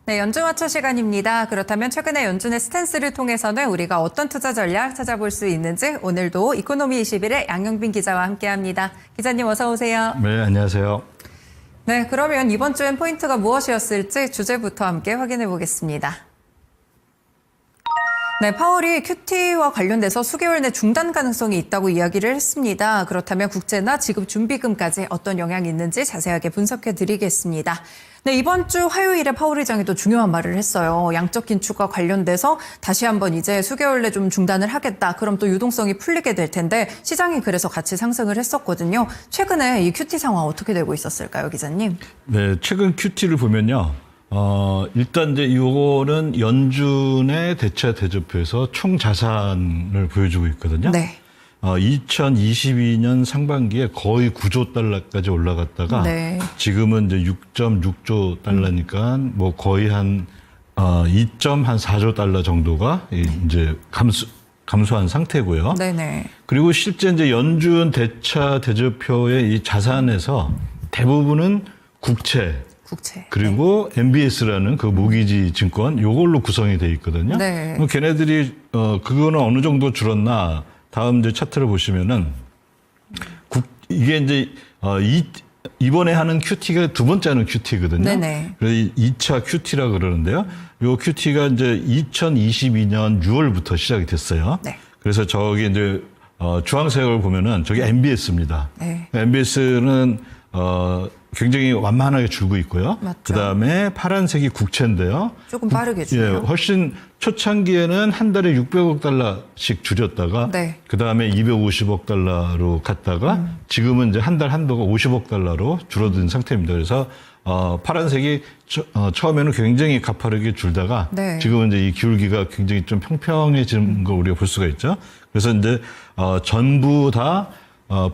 네, 연준와처 시간입니다. 그렇다면 최근에 연준의 스탠스를 통해서는 우리가 어떤 투자 전략 찾아볼 수 있는지 오늘도 이코노미 21의 양영빈 기자와 함께합니다. 기자님 어서 오세요. 네, 안녕하세요. 네, 그러면 이번 주엔 포인트가 무엇이었을지 주제부터 함께 확인해 보겠습니다. 네, 파월이 QT와 관련돼서 수개월 내 중단 가능성이 있다고 이야기를 했습니다. 그렇다면 국채나 지급 준비금까지 어떤 영향이 있는지 자세하게 분석해 드리겠습니다. 네, 이번 주 화요일에 파월 의장이 또 중요한 말을 했어요. 양적 긴축과 관련돼서 다시 한번 이제 수개월 내 좀 중단을 하겠다. 그럼 또 유동성이 풀리게 될 텐데 시장이 그래서 같이 상승을 했었거든요. 최근에 이 QT 상황 어떻게 되고 있었을까요, 기자님? 네, 최근 QT를 보면요. 일단 이제 이거는 연준의 대차 대조표에서 총 자산을 보여주고 있거든요. 네. 2022년 상반기에 거의 9조 달러까지 올라갔다가 네. 지금은 이제 6.6조 달러니까 뭐 거의 한 2.4조 달러 정도가 이제 감소한 상태고요. 네네. 그리고 실제 이제 연준 대차 대조표의 이 자산에서 대부분은 국채 그리고 MBS라는 그 모기지 증권 요걸로 구성이 돼 있거든요. 네. 걔네들이 그거는 어느 정도 줄었나? 다음 이제 차트를 보시면은 이게 이제 이번에 하는 QT가 두 번째 하는 QT거든요. 네네. 그래서 2차 QT라 그러는데요. 요 QT가 이제 2022년 6월부터 시작이 됐어요. 네. 그래서 저기 이제 주황색을 보면은 저게 MBS입니다. 네. MBS는 굉장히 완만하게 줄고 있고요. 맞죠. 그다음에 파란색이 국채인데요. 조금 빠르게 예, 줄어요. 훨씬 초창기에는 한 달에 600억 달러씩 줄였다가 네. 그다음에 250억 달러로 갔다가 지금은 이제 한 달 한도가 50억 달러로 줄어든 상태입니다. 그래서 파란색이 처음에는 굉장히 가파르게 줄다가 네. 지금은 이제 이 기울기가 굉장히 좀 평평해지는 걸 우리가 볼 수가 있죠. 그래서 이제 전부 다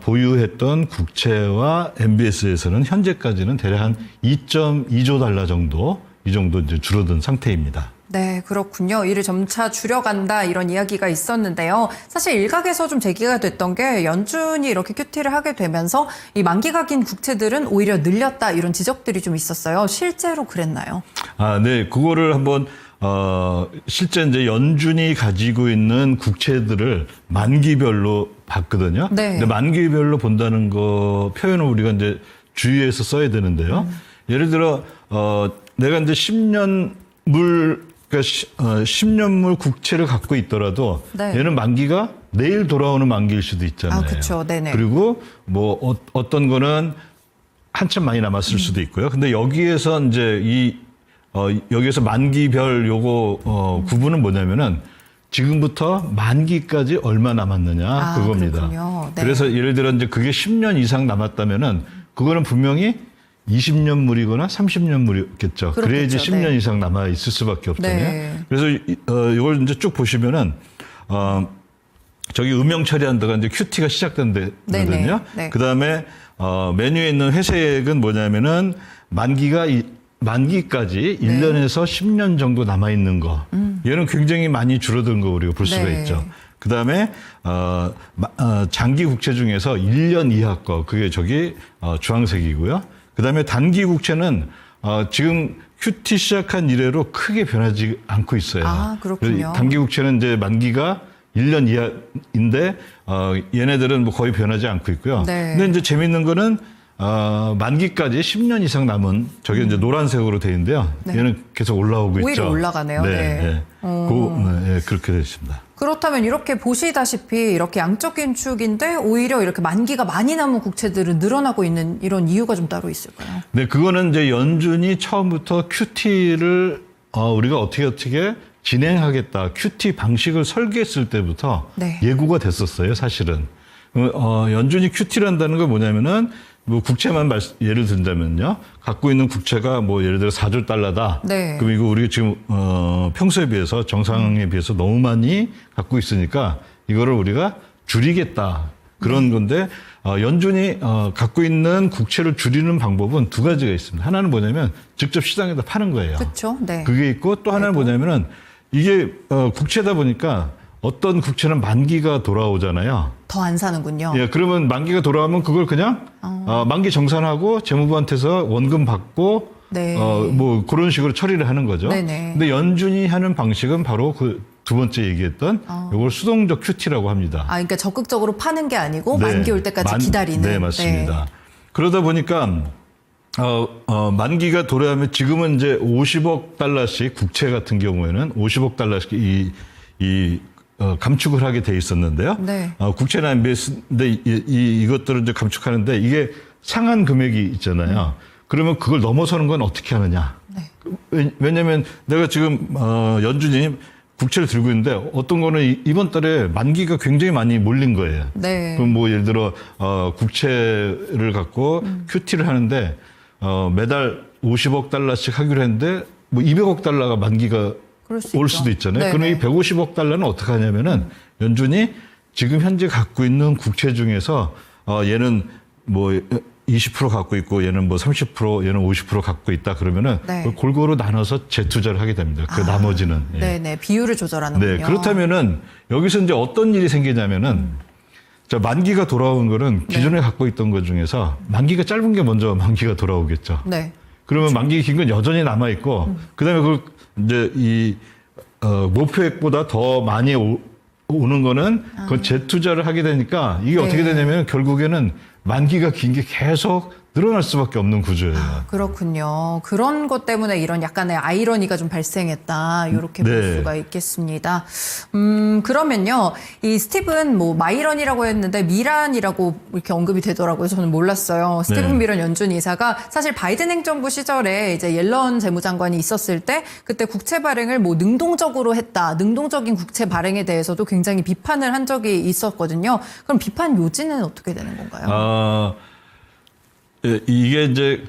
보유했던 국채와 MBS에서는 현재까지는 대략 한 2.2조 달러 정도 이 정도 이제 줄어든 상태입니다. 네, 그렇군요. 이를 점차 줄여간다 이런 이야기가 있었는데요. 사실 일각에서 좀 제기가 됐던 게 연준이 이렇게 QT를 하게 되면서 이 만기가 긴 국채들은 오히려 늘렸다 이런 지적들이 좀 있었어요. 실제로 그랬나요? 네, 그거를 한번 실제 이제 연준이 가지고 있는 국채들을 만기별로 봤거든요. 네. 근데 만기별로 본다는 거 표현을 우리가 이제 주의해서 써야 되는데요. 예를 들어 내가 이제 10년물 그러니까 10년물 국채를 갖고 있더라도 네. 얘는 만기가 내일 돌아오는 만기일 수도 있잖아요. 아, 그렇죠. 네네. 그리고 뭐 어떤 거는 한참 많이 남았을 수도 있고요. 근데 여기에서 이제 여기에서 만기별 요거 구분은 뭐냐면은 지금부터 만기까지 얼마 남았느냐 그겁니다. 그렇군요. 네. 그래서 예를 들어 이제 그게 10년 이상 남았다면은 그거는 분명히 20년물이거나 30년물이겠죠. 그래야지 10년 네. 이상 남아 있을 수밖에 없잖아요. 네. 그래서 이걸 이제 쭉 보시면은 저기 음영 처리한 데가 이제 QT가 시작된 데거든요. 네. 그다음에 메뉴에 있는 회색은 뭐냐면은 만기까지 1년에서 10년 정도 남아 있는 거. 얘는 굉장히 많이 줄어든 거 우리가 볼 수가 네. 있죠. 그다음에 장기 국채 중에서 1년 이하 거 그게 저기 주황색이고요. 그다음에 단기 국채는 지금 QT 시작한 이래로 크게 변하지 않고 있어요. 아, 그렇군요. 단기 국채는 이제 만기가 1년 이하인데 얘네들은 뭐 거의 변하지 않고 있고요. 네. 근데 이제 재밌는 거는 만기까지 10년 이상 남은 저게 이제 노란색으로 돼 있는데요. 네. 얘는 계속 올라오고 있죠. 오히려 올라가네요. 네, 네. 네. 네, 그렇게 되어 있습니다. 그렇다면 이렇게 보시다시피 이렇게 양적 긴축인데 오히려 이렇게 만기가 많이 남은 국채들은 늘어나고 있는 이런 이유가 좀 따로 있을까요? 네, 그거는 이제 연준이 처음부터 QT를 우리가 어떻게 진행하겠다. QT 방식을 설계했을 때부터 네. 예고가 됐었어요, 사실은. 연준이 QT를 한다는 건 뭐냐면은 뭐 국채만 예를 든다면요. 갖고 있는 국채가 뭐 예를 들어 4조 달러다. 네. 그럼 이거 우리가 지금 평소에 비해서 정상에 비해서 너무 많이 갖고 있으니까 이거를 우리가 줄이겠다. 그런 건데 연준이 갖고 있는 국채를 줄이는 방법은 두 가지가 있습니다. 하나는 뭐냐면 직접 시장에다 파는 거예요. 그렇죠. 네. 그게 있고 또 하나는 뭐냐면은 이게 국채다 보니까 어떤 국채는 만기가 돌아오잖아요. 더 안 사는군요. 예, 그러면 만기가 돌아오면 그걸 그냥 만기 정산하고 재무부한테서 원금 받고 네. 뭐 그런 식으로 처리를 하는 거죠. 네네. 근데 연준이 하는 방식은 바로 그 두 번째 얘기했던 이걸 수동적 QT라고 합니다. 그러니까 적극적으로 파는 게 아니고 네. 만기 올 때까지 기다리는. 네, 맞습니다. 그러다 보니까 만기가 도래하면 지금은 이제 50억 달러씩 국채 같은 경우에는 50억 달러씩 감축을 하게 돼 있었는데요. 네. 국채나 MBS인데 이것들을 이제 감축하는데 이게 상한 금액이 있잖아요. 그러면 그걸 넘어서는 건 어떻게 하느냐? 네. 왜냐하면 내가 지금 연준이 국채를 들고 있는데 어떤 거는 이번 달에 만기가 굉장히 많이 몰린 거예요. 네. 그럼 뭐 예를 들어 국채를 갖고 QT를 하는데 매달 50억 달러씩 하기로 했는데 뭐 200억 달러가 만기가 그럴 수 올 있죠. 수도 있잖아요. 네네. 그럼 이 150억 달러는 어떻게 하냐면은 연준이 지금 현재 갖고 있는 국채 중에서 얘는 뭐 20% 갖고 있고 얘는 뭐 30% 얘는 50% 갖고 있다 그러면은 네. 그걸 골고루 나눠서 재투자를 하게 됩니다. 그 나머지는. 예. 네네. 비율을 조절하는군요. 네, 그렇다면은 여기서 이제 어떤 일이 생기냐면은 자, 만기가 돌아온 거는 기존에 갖고 있던 것 중에서 만기가 짧은 게 먼저 만기가 돌아오겠죠. 네. 그러면 만기 긴 건 여전히 남아 있고 그다음에 그걸 이제 이 목표액보다 더 많이 오는 거는 그건 재투자를 하게 되니까 이게 어떻게 되냐면 결국에는 만기가 긴 게 계속 늘어날 수밖에 없는 구조예요. 그렇군요. 그런 것 때문에 이런 약간의 아이러니가 좀 발생했다. 이렇게 볼 네. 수가 있겠습니다. 그러면요. 이 스티븐 뭐 마이런이라고 했는데 미란이라고 이렇게 언급이 되더라고요. 저는 몰랐어요. 스티븐 네. 미런 연준 이사가 사실 바이든 행정부 시절에 이제 옐런 재무장관이 있었을 때 그때 국채 발행을 뭐 능동적으로 했다. 능동적인 국채 발행에 대해서도 굉장히 비판을 한 적이 있었거든요. 그럼 비판 요지는 어떻게 되는 건가요? 예, 이게 이제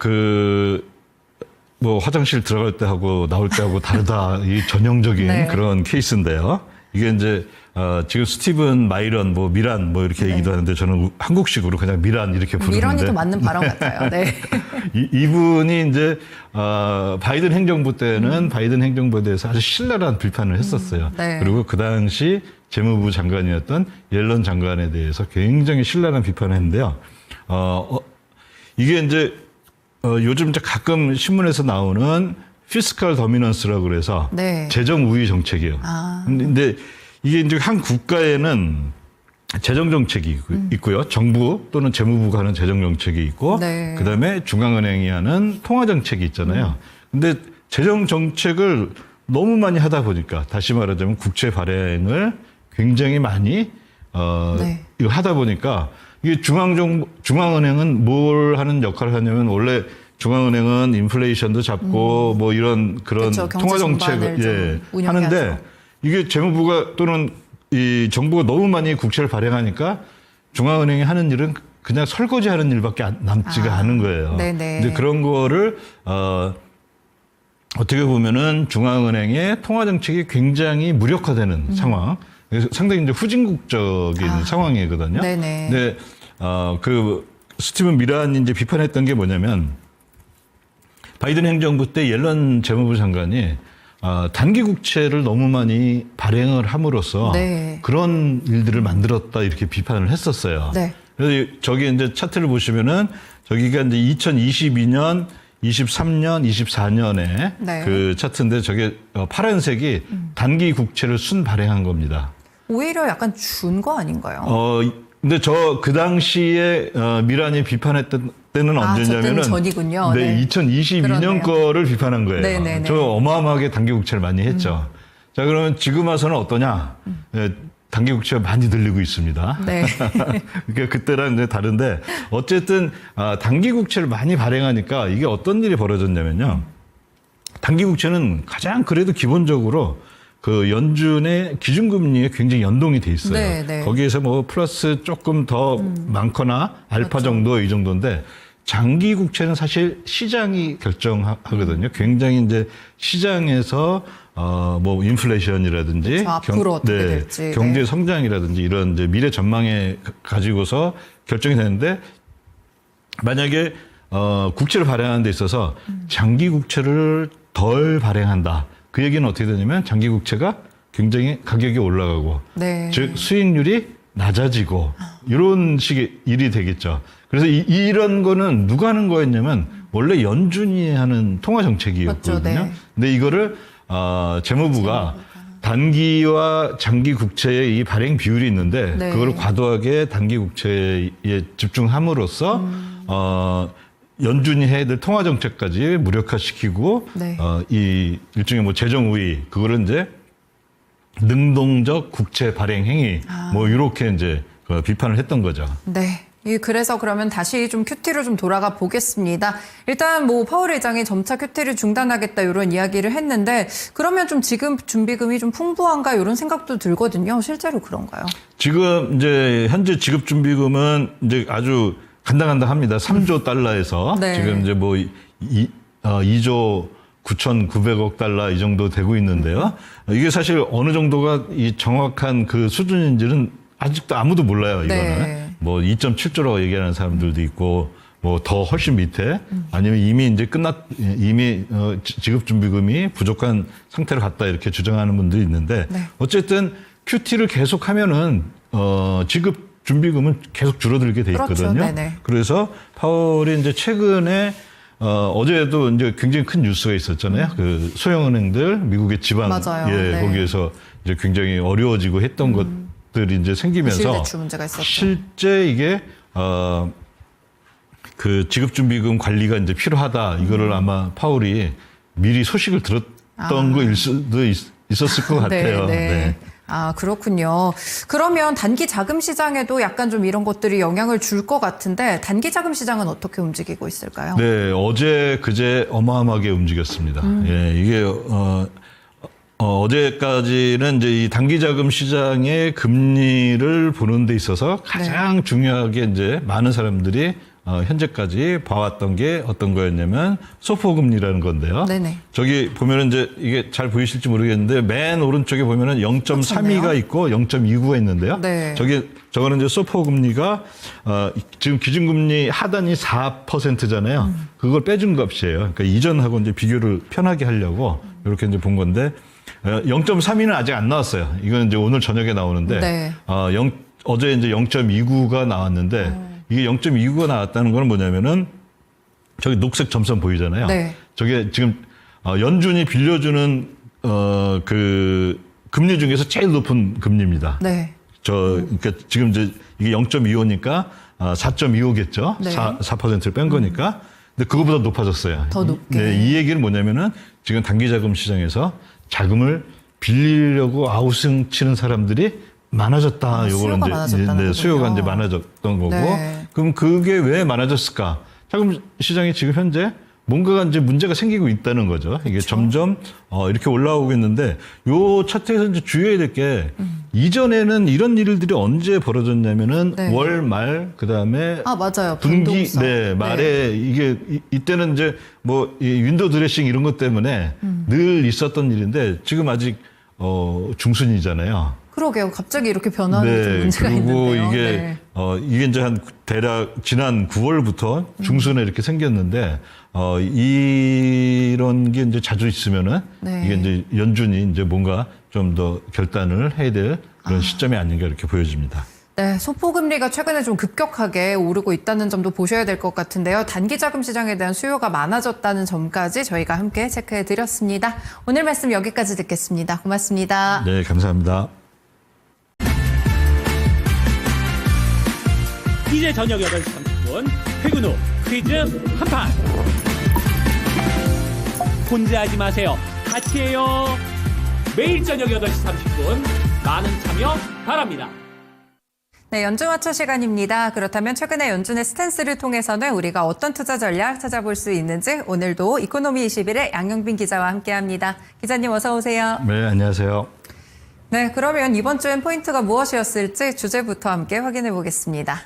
뭐 화장실 들어갈 때 하고 나올 때 하고 다르다 이 전형적인 네. 그런 케이스인데요. 이게 이제 지금 스티븐 마이런 뭐 미란 뭐 이렇게 얘기도 하는데 저는 한국식으로 그냥 미란 이렇게 부르는데 미란이 더 맞는 발언 같아요. 네. 이분이 이제 바이든 행정부 때는 바이든 행정부에 대해서 아주 신랄한 비판을 했었어요. 네. 그리고 그 당시 재무부 장관이었던 옐런 장관에 대해서 굉장히 신랄한 비판을 했는데요. 이게 이제 요즘 이제 가끔 신문에서 나오는 피스칼 더미넌스라고 그래서 네. 재정 우위 정책이에요. 근데 이게 이제 한 국가에는 재정 정책이 있고요. 정부 또는 재무부가 하는 재정 정책이 있고 네. 그다음에 중앙은행이 하는 통화 정책이 있잖아요. 근데 재정 정책을 너무 많이 하다 보니까 다시 말하자면 국채 발행을 굉장히 많이 네. 이거 하다 보니까 이게 중앙은행은 뭘 하는 역할을 하냐면 원래 중앙은행은 인플레이션도 잡고 뭐 이런 그런 그쵸, 경제 통화 전반을 정책을 좀 운영해야죠. 하는데 이게 재무부가 또는 이 정부가 너무 많이 국채를 발행하니까 중앙은행이 하는 일은 그냥 설거지하는 일밖에 남지가 않은 거예요. 네네. 근데 그런 거를 어떻게 보면은 중앙은행의 통화 정책이 굉장히 무력화되는 상황. 그래서 상당히 이제 후진국적인 상황이거든요. 네네. 근데 그 스티븐 미란이 이제 비판했던 게 뭐냐면 바이든 행정부 때 옐런 재무부 장관이 단기 국채를 너무 많이 발행을 함으로써 네. 그런 일들을 만들었다 이렇게 비판을 했었어요. 네. 그래서 저기 이제 차트를 보시면은 저기가 이제 2022년, 23년, 24년에 네. 그 차트인데 저게 파란색이 단기 국채를 순 발행한 겁니다. 오히려 약간 준 거 아닌가요? 근데 그 당시에 미란이 비판했던 때는 저 때는 언제냐면은 전이군요. 네, 네. 2022년 그러네요. 거를 비판한 거예요. 네네네. 저 어마어마하게 단기 국채를 많이 했죠. 자, 그러면 지금 와서는 어떠냐? 예, 단기 국채가 많이 늘리고 있습니다. 네. 그러니까 그때랑 이제 다른데 어쨌든 단기 국채를 많이 발행하니까 이게 어떤 일이 벌어졌냐면요. 단기 국채는 가장 그래도 기본적으로 그 연준의 기준금리에 굉장히 연동이 돼 있어요. 네, 네. 거기에서 뭐 플러스 조금 더 많거나 알파 그렇죠. 정도 이 정도인데 장기 국채는 사실 시장이 결정하거든요. 굉장히 이제 시장에서 뭐 인플레이션이라든지 그렇죠. 앞으로 어떻게 될지. 경제 네. 성장이라든지 이런 이제 미래 전망에 가지고서 결정이 되는데 만약에 국채를 발행하는 데 있어서 장기 국채를 덜 발행한다. 그 얘기는 어떻게 되냐면 장기 국채가 굉장히 가격이 올라가고 네. 즉 수익률이 낮아지고 이런 식의 일이 되겠죠. 그래서 이런 거는 누가 하는 거였냐면 원래 연준이 하는 통화 정책이었거든요. 맞죠, 네. 근데 이거를 재무부가 단기와 장기 국채의 이 발행 비율이 있는데 네. 그걸 과도하게 단기 국채에 집중함으로써 연준이 해야 될 통화 정책까지 무력화시키고 네. 이 일종의 뭐 재정 우위 그거를 이제 능동적 국채 발행 행위 뭐 이렇게 이제 비판을 했던 거죠. 네. 그래서 그러면 다시 좀 큐티로 좀 돌아가 보겠습니다. 일단 뭐 파월 의장이 점차 큐티를 중단하겠다 이런 이야기를 했는데 그러면 좀 지금 준비금이 좀 풍부한가 이런 생각도 들거든요. 실제로 그런가요? 지금 이제 현재 지급 준비금은 이제 아주 간당간당합니다. 3조 달러에서 네. 지금 이제 뭐 2조 9,900억 달러 이 정도 되고 있는데요. 이게 사실 어느 정도가 이 정확한 그 수준인지는 아직도 아무도 몰라요. 이거는 네. 뭐 2.7조라고 얘기하는 사람들도 있고 뭐 더 훨씬 밑에 아니면 이미 이제 이미 지급 준비금이 부족한 상태로 갔다 이렇게 주장하는 분들이 있는데 네. 어쨌든 QT를 계속하면은 지급 준비금은 계속 줄어들게 돼 있거든요. 그렇죠. 네네. 그래서 파월이 이제 최근에 어제도 이제 굉장히 큰 뉴스가 있었잖아요. 그 소형은행들 미국의 지방 맞아요. 네. 거기에서 이제 굉장히 어려워지고 했던 것들이 이제 생기면서 대출 문제가 있었죠. 실제 이게 그 지급 준비금 관리가 이제 필요하다. 이거를 아마 파월이 미리 소식을 들었던 거일 수도 있었을 것 같아요. 네. 네. 그렇군요. 그러면 단기 자금 시장에도 약간 좀 이런 것들이 영향을 줄 것 같은데 단기 자금 시장은 어떻게 움직이고 있을까요? 네, 어제 그제 어마어마하게 움직였습니다. 예, 이게 어제까지는 이제 이 단기 자금 시장의 금리를 보는 데 있어서 가장 중요하게 이제 많은 사람들이 현재까지 봐왔던 게 어떤 거였냐면 소포 금리라는 건데요. 네네. 저기 보면은 이제 이게 잘 보이실지 모르겠는데 맨 오른쪽에 보면은 0.32가 있고 0.29가 있는데요. 네. 저거는 이제 소포 금리가 지금 기준금리 하단이 4%잖아요. 그걸 빼준 값이에요. 그러니까 이전하고 이제 비교를 편하게 하려고 이렇게 이제 본 건데 0.32는 아직 안 나왔어요. 이건 이제 오늘 저녁에 나오는데 네. 어제 이제 0.29가 나왔는데 이게 0.29가 나왔다는 건 뭐냐면은 저기 녹색 점선 보이잖아요. 네. 저게 지금 연준이 빌려주는 그 금리 중에서 제일 높은 금리입니다. 네. 그러니까 지금 이제 이게 0.25니까 4.25겠죠. 네. 4%를 뺀 거니까. 근데 그거보다 높아졌어요. 더 높게. 네, 이 얘기는 뭐냐면은 지금 단기 자금 시장에서 자금을 빌리려고 아우성 치는 사람들이 많아졌다. 요거는 수요가 이제 많아졌다는 거군요. 수요가 이제 많아졌던 거고. 네. 그럼 그게 왜 많아졌을까? 자금 시장이 지금 현재 뭔가가 이제 문제가 생기고 있다는 거죠. 이게 점점 이렇게 올라오고 있는데 요 차트에서 이제 주의해야 될 게 이전에는 이런 일들이 언제 벌어졌냐면은 네. 월 말 그다음에 맞아요. 분기 변동성. 말에 이게 이때는 이제 뭐 이 윈도우 드레싱 이런 것 때문에 늘 있었던 일인데 지금 아직 중순이잖아요. 그러게요. 갑자기 이렇게 변하는 좀 문제가 그리고 있는데요. 이게 네. 이게 이제 한 대략 지난 9월부터 중순에 이렇게 생겼는데 이런 게 이제 자주 있으면은 네. 이게 이제 연준이 이제 뭔가 좀 더 결단을 해야 될 그런 시점이 아닌가 이렇게 보여집니다. 네, 소포금리가 최근에 좀 급격하게 오르고 있다는 점도 보셔야 될 것 같은데요. 단기 자금 시장에 대한 수요가 많아졌다는 점까지 저희가 함께 체크해 드렸습니다. 오늘 말씀 여기까지 듣겠습니다. 고맙습니다. 네, 감사합니다. 이제 저녁 8시 30분 퇴근 후 퀴즈 한판. 혼자 하지 마세요. 같이 해요. 매일 저녁 8시 30분 많은 참여 바랍니다. 네, 연준 와처 시간입니다. 그렇다면 최근에 연준의 스탠스를 통해서는 우리가 어떤 투자 전략 찾아볼 수 있는지 오늘도 이코노미 21의 양영빈 기자와 함께합니다. 기자님 어서 오세요. 네, 안녕하세요. 네, 그러면 이번 주엔 포인트가 무엇이었을지 주제부터 함께 확인해 보겠습니다.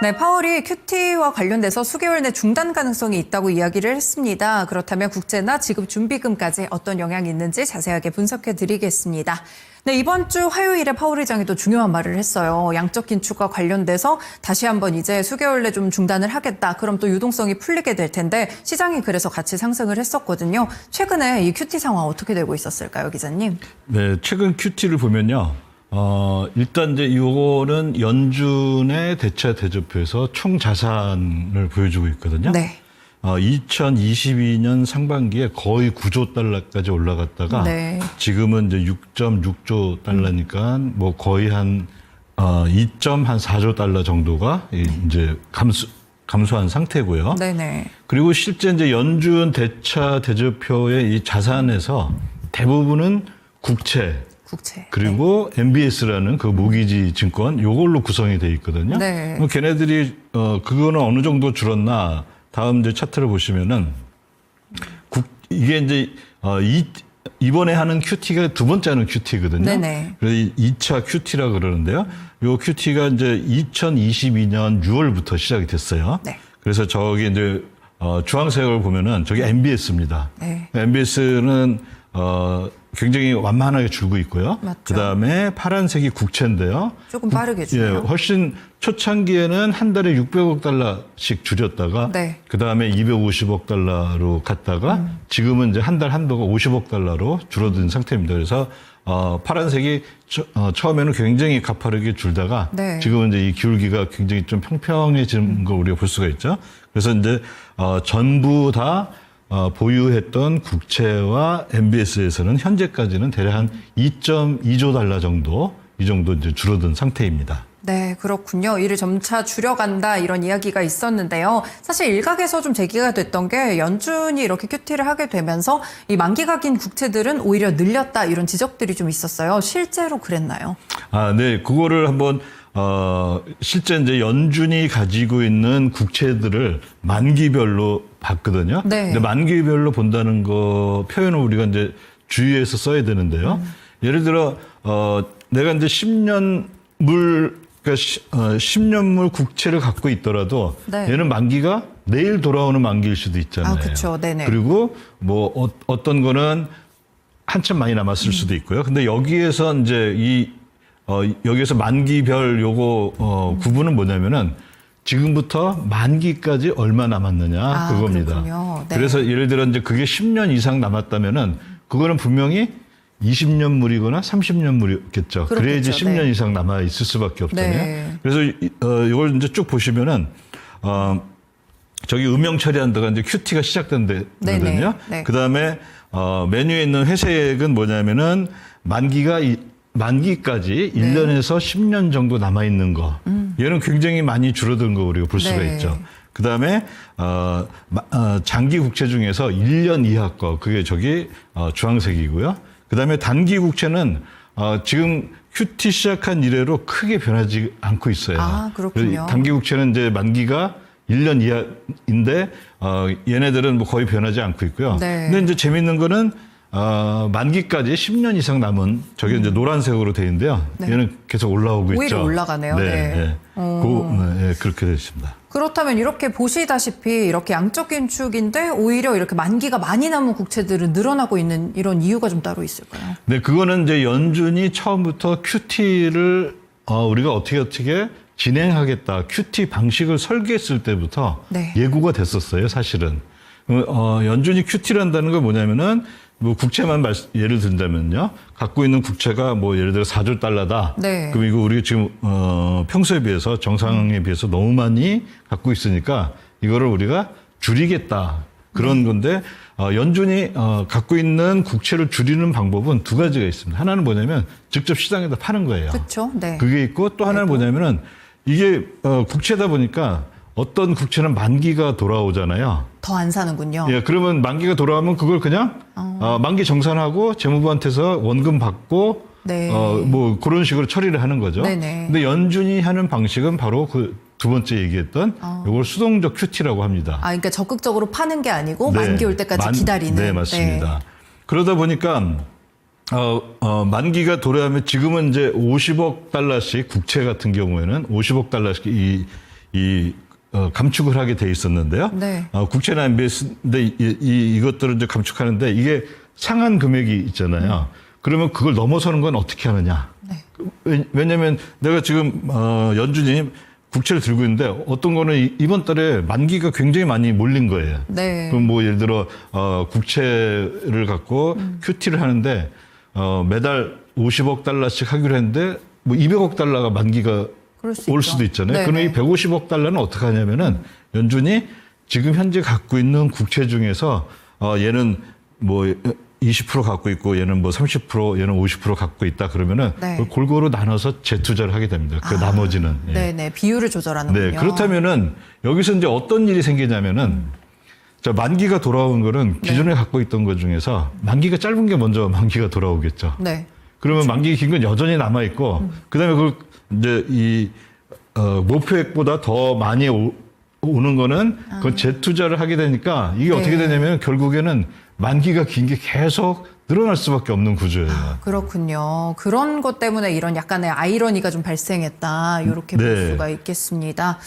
네, 파월이 QT와 관련돼서 수개월 내 중단 가능성이 있다고 이야기를 했습니다. 그렇다면 국채나 지급 준비금까지 어떤 영향이 있는지 자세하게 분석해 드리겠습니다. 네, 이번 주 화요일에 파월 의장이 또 중요한 말을 했어요. 양적 긴축과 관련돼서 다시 한번 이제 수개월 내 좀 중단을 하겠다. 그럼 또 유동성이 풀리게 될 텐데 시장이 그래서 같이 상승을 했었거든요. 최근에 이 QT 상황 어떻게 되고 있었을까요, 기자님? 네, 최근 QT를 보면요. 일단 이제 요거는 연준의 대차 대조표에서 총 자산을 보여주고 있거든요. 네. 2022년 상반기에 거의 9조 달러까지 올라갔다가 네. 지금은 이제 6.6조 달러니까 뭐 거의 한 2.4조 달러 정도가 이제 감소한 상태고요. 네네. 그리고 실제 이제 연준 대차 대조표의 이 자산에서 대부분은 국채 그리고 MBS라는 그 모기지 증권 요걸로 구성이 돼 있거든요. 네. 그럼 걔네들이 그거는 어느 정도 줄었나? 다음 이제 차트를 보시면은 이게 이제 이번에 하는 QT가 두 번째 하는 QT거든요. 네네. 그래서 2차 QT라 그러는데요. 요 QT가 이제 2022년 6월부터 시작이 됐어요. 네. 그래서 저기 이제 주황색을 보면은 저게 MBS입니다. 네. MBS는 굉장히 완만하게 줄고 있고요. 맞죠. 그다음에 파란색이 국채인데요. 조금 빠르게 예, 주네요. 훨씬 초창기에는 한 달에 600억 달러씩 줄였다가 네. 그다음에 250억 달러로 갔다가 지금은 이제 한 달 한도가 50억 달러로 줄어든 상태입니다. 그래서 파란색이 처음에는 굉장히 가파르게 줄다가 네. 지금은 이제 이 기울기가 굉장히 좀 평평해지는 걸 우리가 볼 수가 있죠. 그래서 이제 전부 다 보유했던 국채와 MBS에서는 현재까지는 대략 한 2.2조 달러 정도 이 정도 이제 줄어든 상태입니다. 네, 그렇군요. 이를 점차 줄여간다 이런 이야기가 있었는데요. 사실 일각에서 좀 제기가 됐던 게 연준이 이렇게 QT를 하게 되면서 이 만기가 긴 국채들은 오히려 늘렸다 이런 지적들이 좀 있었어요. 실제로 그랬나요? 네, 그거를 한번 실제 이제 연준이 가지고 있는 국채들을 만기별로 봤거든요. 네. 근데 만기별로 본다는 거 표현을 우리가 이제 주의해서 써야 되는데요. 예를 들어 내가 이제 10년물 그러니까 10년물 국채를 갖고 있더라도 네. 얘는 만기가 내일 돌아오는 만기일 수도 있잖아요. 그렇죠. 네네. 그리고 뭐 어떤 거는 한참 많이 남았을 수도 있고요. 근데 여기에서 이제 여기에서 만기별 요거 구분은 뭐냐면은 지금부터 만기까지 얼마 남았느냐 그겁니다. 그렇군요. 네. 그래서 예를 들어 이제 그게 10년 이상 남았다면은 그거는 분명히 20년물이거나 30년물이겠죠. 그래야지 10년 네. 이상 남아 있을 수밖에 없잖아요. 네. 그래서 이걸 이제 쭉 보시면은 저기 음영 처리한 데가 이제 QT가 시작된 데거든요. 네. 그다음에 메뉴에 있는 회색은 뭐냐면은 만기까지 1년에서 10년 정도 남아 있는 거. 얘는 굉장히 많이 줄어든 거 우리가 볼 수가 네. 있죠. 그다음에 장기 국채 중에서 1년 이하 거 그게 저기 주황색이고요. 그다음에 단기 국채는 지금 QT 시작한 이래로 크게 변하지 않고 있어요. 그렇군요. 단기 국채는 이제 만기가 1년 이하인데 얘네들은 뭐 거의 변하지 않고 있고요. 네. 근데 이제 재밌는 거는 만기까지 10년 이상 남은 저게 이제 노란색으로 돼 있는데요. 네. 얘는 계속 올라오고 오히려 있죠. 올라가네요. 네. 네. 네. 네, 그렇게 되어 있습니다. 그렇다면 이렇게 보시다시피 이렇게 양적인 축인데 오히려 이렇게 만기가 많이 남은 국채들은 늘어나고 있는 이런 이유가 좀 따로 있을까요? 네, 그거는 이제 연준이 처음부터 QT를 우리가 어떻게 진행하겠다. QT 방식을 설계했을 때부터 네. 예고가 됐었어요, 사실은. 연준이 QT를 한다는 건 뭐냐면은 뭐 국채만 예를 든다면요. 갖고 있는 국채가 뭐 예를 들어 4조 달러다. 네. 그럼 이거 우리가 지금 평소에 비해서 정상에 비해서 너무 많이 갖고 있으니까 이거를 우리가 줄이겠다. 그런 건데 연준이 갖고 있는 국채를 줄이는 방법은 두 가지가 있습니다. 하나는 뭐냐면 직접 시장에다 파는 거예요. 그렇죠. 네. 그게 있고 또 하나는 뭐냐면은 이게 국채다 보니까 어떤 국채는 만기가 돌아오잖아요. 더 안 사는군요. 예, 그러면 만기가 돌아오면 그걸 그냥 만기 정산하고 재무부한테서 원금 받고 네. 뭐 그런 식으로 처리를 하는 거죠. 네네. 근데 연준이 하는 방식은 바로 그 두 번째 얘기했던 이걸 수동적 QT라고 합니다. 그러니까 적극적으로 파는 게 아니고 네. 만기 올 때까지 기다리는. 네, 맞습니다. 그러다 보니까 만기가 돌아오면 지금은 이제 50억 달러씩 국채 같은 경우에는 50억 달러씩 감축을 하게 돼 있었는데요. 네. 국채나 MBS인데 이것들을 이제 감축하는데 이게 상한 금액이 있잖아요. 그러면 그걸 넘어서는 건 어떻게 하느냐? 네. 왜냐하면 내가 지금 연준이 국채를 들고 있는데 어떤 거는 이번 달에 만기가 굉장히 많이 몰린 거예요. 네. 그럼 뭐 예를 들어 국채를 갖고 QT를 하는데 매달 50억 달러씩 하기로 했는데 뭐 200억 달러가 만기가 그럴 수 올 있죠. 수도 있잖아요. 네네. 그럼 이 150억 달러는 어떻게 하냐면은 연준이 지금 현재 갖고 있는 국채 중에서 얘는 뭐 20% 갖고 있고 얘는 뭐 30%, 얘는 50% 갖고 있다 그러면은 네. 그걸 골고루 나눠서 재투자를 하게 됩니다. 그 나머지는. 예. 네네. 비율을 조절하는군요. 네. 그렇다면은 여기서 이제 어떤 일이 생기냐면은 자, 만기가 돌아온 거는 기존에 갖고 있던 것 중에서 만기가 짧은 게 먼저 만기가 돌아오겠죠. 네. 그러면 만기 긴 건 여전히 남아 있고 그다음에 그걸 이제 이 목표액보다 더 많이 오는 거는 그 재투자를 하게 되니까 이게 어떻게 네. 되냐면 결국에는 만기가 긴 게 계속 늘어날 수밖에 없는 구조예요. 그렇군요. 그런 것 때문에 이런 약간의 아이러니가 좀 발생했다. 이렇게 볼 네. 수가 있겠습니다.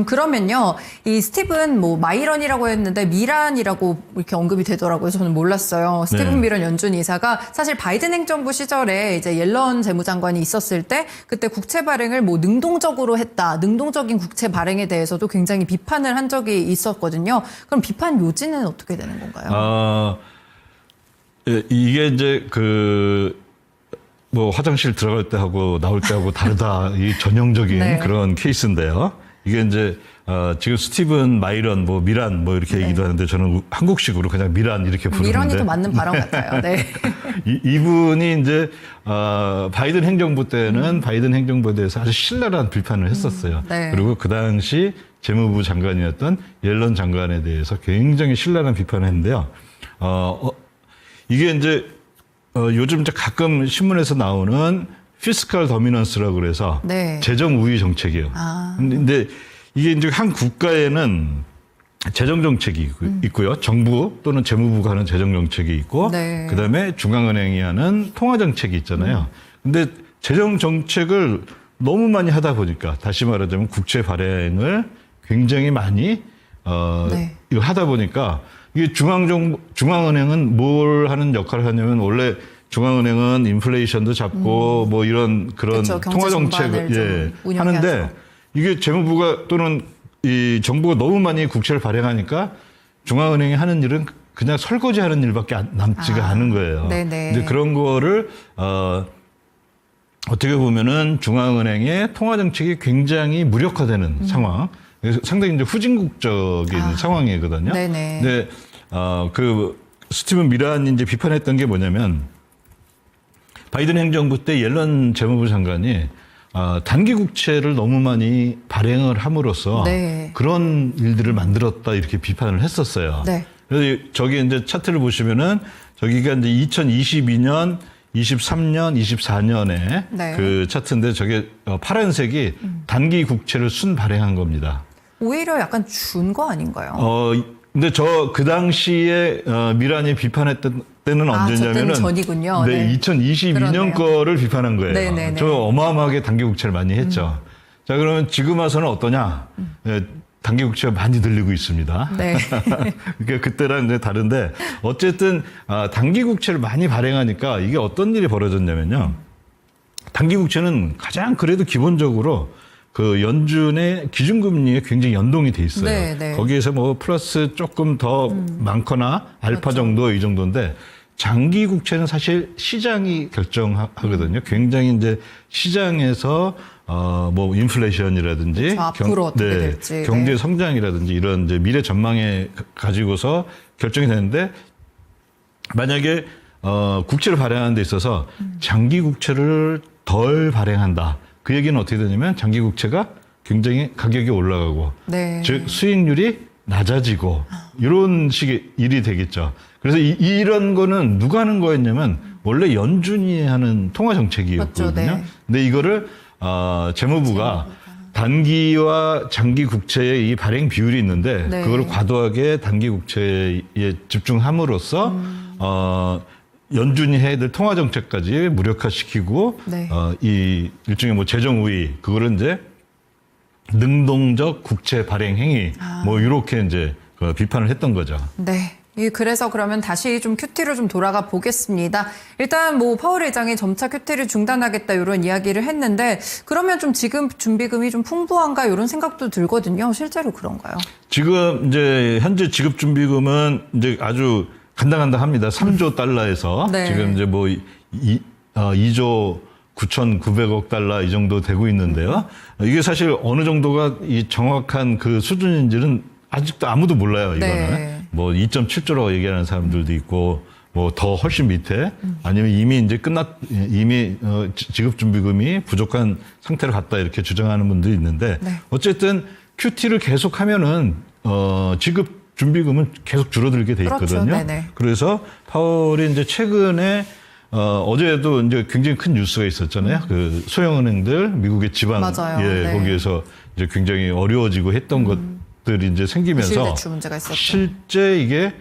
그러면요. 이 스티븐 뭐 마이런이라고 했는데 미란이라고 이렇게 언급이 되더라고요. 저는 몰랐어요. 스티븐 네. 미런 연준 이사가 사실 바이든 행정부 시절에 이제 옐런 재무장관이 있었을 때 그때 국채 발행을 뭐 능동적으로 했다. 능동적인 국채 발행에 대해서도 굉장히 비판을 한 적이 있었거든요. 그럼 비판 요지는 어떻게 되는 건가요? 예, 이게 이제 뭐 화장실 들어갈 때 하고 나올 때 하고 다르다 이 전형적인 네. 그런 케이스인데요. 이게 이제 지금 스티븐 마이런 뭐 미란 뭐 이렇게 얘기도 하는데 저는 한국식으로 그냥 미란 이렇게 부르는데 미란이 더 맞는 발언 같아요. 네. 이분이 이제 바이든 행정부 때는 바이든 행정부에 대해서 아주 신랄한 비판을 했었어요. 네. 그리고 그 당시 재무부 장관이었던 옐런 장관에 대해서 굉장히 신랄한 비판을 했는데요. 이게 이제 요즘 이제 가끔 신문에서 나오는 피스칼 더미넌스라고 그래서 네. 재정 우위 정책이에요. 근데 이게 이제 한 국가에는 재정 정책이 있고요. 정부 또는 재무부가 하는 재정 정책이 있고 네. 그다음에 중앙은행이 하는 통화 정책이 있잖아요. 근데 재정 정책을 너무 많이 하다 보니까 다시 말하자면 국채 발행을 굉장히 많이 네. 이거 하다 보니까 이게 중앙은행은 뭘 하는 역할을 하냐면 원래 중앙은행은 인플레이션도 잡고 뭐 이런 그런 그렇죠. 경제 통화 전반을 정책을 좀 운영해야죠. 하는데 이게 재무부가 또는 이 정부가 너무 많이 국채를 발행하니까 중앙은행이 하는 일은 그냥 설거지하는 일밖에 남지가 않은 거예요. 네네. 이제 그런 거를 어떻게 보면은 중앙은행의 통화 정책이 굉장히 무력화되는 상황. 그래서 상당히 이제 후진국적인 상황이거든요. 네네. 근데 스티븐 미란이 이제 비판했던 게 뭐냐면 바이든 행정부 때 옐런 재무부 장관이 단기 국채를 너무 많이 발행을 함으로써 네. 그런 일들을 만들었다 이렇게 비판을 했었어요. 네. 그래서 저기 이제 차트를 보시면은 저기가 이제 2022년, 23년, 24년에 네. 그 차트인데 저게 파란색이 단기 국채를 순 발행한 겁니다. 오히려 약간 준 거 아닌가요? 근데 그 당시에 미란이 비판했던 때는 저 때는 언제냐면은 전이군요. 네, 네. 2022년 그러네요. 거를 비판한 거예요. 네네네. 저 어마어마하게 단기 국채를 많이 했죠. 자, 그러면 지금 와서는 어떠냐? 예, 단기 국채가 많이 들리고 있습니다. 네. 그러니까 그때랑 이제 다른데 어쨌든 단기 국채를 많이 발행하니까 이게 어떤 일이 벌어졌냐면요. 단기 국채는 가장 그래도 기본적으로 그 연준의 기준금리에 굉장히 연동이 돼 있어요. 네, 네. 거기에서 뭐 플러스 조금 더 많거나 알파 그렇죠. 정도 이 정도인데 장기 국채는 사실 시장이 결정하거든요. 굉장히 이제 시장에서 뭐 인플레이션이라든지 그렇죠. 앞으로 어떻게 될지. 경제 네. 성장이라든지 이런 이제 미래 전망에 가지고서 결정이 되는데 만약에 국채를 발행하는 데 있어서 장기 국채를 덜 발행한다. 그 얘기는 어떻게 되냐면 장기 국채가 굉장히 가격이 올라가고 네. 즉 수익률이 낮아지고 이런 식의 일이 되겠죠. 그래서 이런 거는 누가 하는 거였냐면 원래 연준이 하는 통화 정책이었거든요. 맞죠, 네. 근데 이거를 재무부가 단기와 장기 국채의 이 발행 비율이 있는데 네. 그걸 과도하게 단기 국채에 집중함으로써 연준이 해야 될 통화 정책까지 무력화시키고 네. 이 일종의 뭐 재정 우위 그거를 이제 능동적 국채 발행 행위 뭐 이렇게 이제 비판을 했던 거죠. 네. 그래서 그러면 다시 좀 큐티로 좀 돌아가 보겠습니다. 일단 뭐 파월 의장이 점차 큐티를 중단하겠다 이런 이야기를 했는데 그러면 좀 지금 준비금이 좀 풍부한가 이런 생각도 들거든요. 실제로 그런가요? 지금 이제 현재 지급 준비금은 이제 아주 간당간당합니다. 3조 달러에서 네. 지금 이제 뭐 2조 9,900억 달러 이 정도 되고 있는데요. 이게 사실 어느 정도가 이 정확한 그 수준인지는 아직도 아무도 몰라요. 이거는 네. 뭐 2.7조라고 얘기하는 사람들도 있고 뭐 더 훨씬 밑에 아니면 이미 이제 이미 지급준비금이 부족한 상태로 갔다 이렇게 주장하는 분들이 있는데 네. 어쨌든 QT를 계속하면은 지급준비금은 계속 줄어들게 돼 있거든요. 그렇죠. 네네. 그래서 파월이 이제 최근에 어제도 이제 굉장히 큰 뉴스가 있었잖아요. 그 소형은행들 미국의 지방 맞아요. 예, 네. 거기에서 이제 굉장히 어려워지고 했던 것들이 이제 생기면서 부실대출 문제가 있었죠. 실제 이게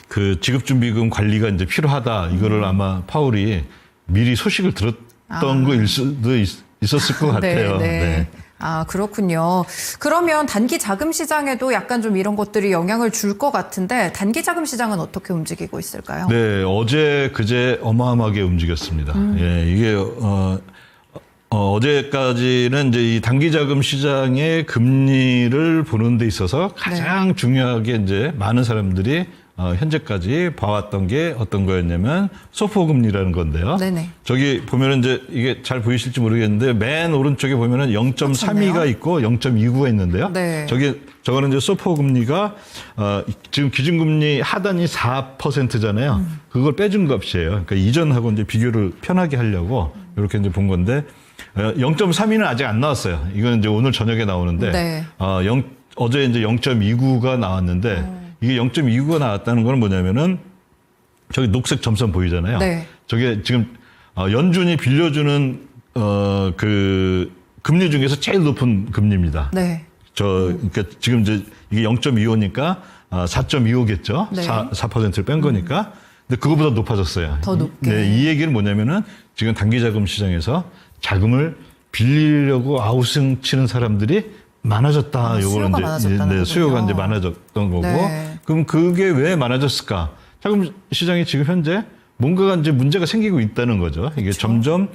그 지급준비금 관리가 이제 필요하다. 이거를 아마 파월이 미리 소식을 들었던 거일 수도 있었을 것 같아요. 네. 아, 그렇군요. 그러면 단기 자금 시장에도 약간 좀 이런 것들이 영향을 줄 것 같은데 단기 자금 시장은 어떻게 움직이고 있을까요? 네, 어제 그제 어마어마하게 움직였습니다. 예, 이게 어제까지는 이제 이 단기 자금 시장의 금리를 보는 데 있어서 가장 중요하게 이제 많은 사람들이 현재까지 봐왔던 게 어떤 거였냐면 소포 금리라는 건데요. 네네. 저기 보면은 이제 이게 잘 보이실지 모르겠는데 맨 오른쪽에 보면은 0.32가 있고 0.29가 있는데요. 네. 저거는 이제 소포 금리가 지금 기준금리 하단이 4%잖아요. 그걸 빼준 값이에요. 그러니까 이전하고 이제 비교를 편하게 하려고 이렇게 이제 본 건데 0.32는 아직 안 나왔어요. 이건 이제 오늘 저녁에 나오는데 네. 어제 이제 0.29가 나왔는데 이게 0.29가 나왔다는 건 뭐냐면은 저기 녹색 점선 보이잖아요. 네. 저게 지금 연준이 빌려주는 그 금리 중에서 제일 높은 금리입니다. 네. 그러니까 지금 이제 이게 0.25니까 4.25겠죠. 네. 4%를 뺀 거니까. 근데 그거보다 높아졌어요. 더 높게. 네, 이 얘기는 뭐냐면은 지금 단기 자금 시장에서 자금을 빌리려고 아우성 치는 사람들이 많아졌다. 수요가 많아졌다는 네, 수요가 거군요. 이제 많아졌던 거고. 네. 그럼 그게 왜 많아졌을까? 자금 시장이 지금 현재 뭔가가 이제 문제가 생기고 있다는 거죠. 이게 점점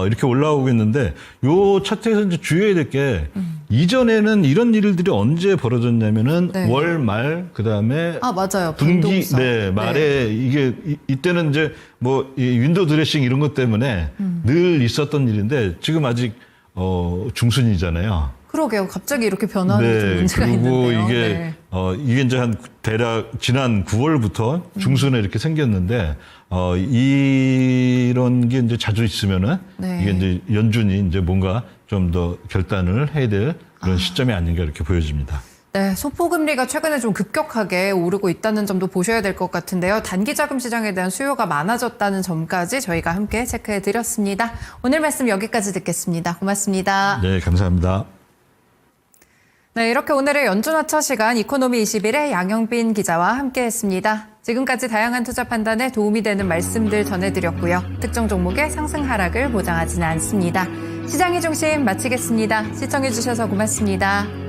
이렇게 올라오고 있는데 요 차트에서 이제 주의해야 될 게 이전에는 이런 일들이 언제 벌어졌냐면은 네. 월 말 그다음에 맞아요. 분기 변동성. 말에 이게 이때는 이제 뭐 이 윈도우 드레싱 이런 것 때문에 늘 있었던 일인데 지금 아직 중순이잖아요. 그러게요. 갑자기 이렇게 변하는 좀 문제가 그리고 있는데요. 이게 네. 이게 이제 한 대략 지난 9월부터 중순에 이렇게 생겼는데 이런 게 이제 자주 있으면은 네. 이게 이제 연준이 이제 뭔가 좀 더 결단을 해야 될 그런 시점이 아닌가 이렇게 보여집니다. 네, 소포금리가 최근에 좀 급격하게 오르고 있다는 점도 보셔야 될 것 같은데요. 단기 자금 시장에 대한 수요가 많아졌다는 점까지 저희가 함께 체크해 드렸습니다. 오늘 말씀 여기까지 듣겠습니다. 고맙습니다. 네, 감사합니다. 네, 이렇게 오늘의 연준하차 시간 이코노미 21의 양영빈 기자와 함께했습니다. 지금까지 다양한 투자 판단에 도움이 되는 말씀들 전해드렸고요. 특정 종목의 상승 하락을 보장하지는 않습니다. 시장의 중심 마치겠습니다. 시청해주셔서 고맙습니다.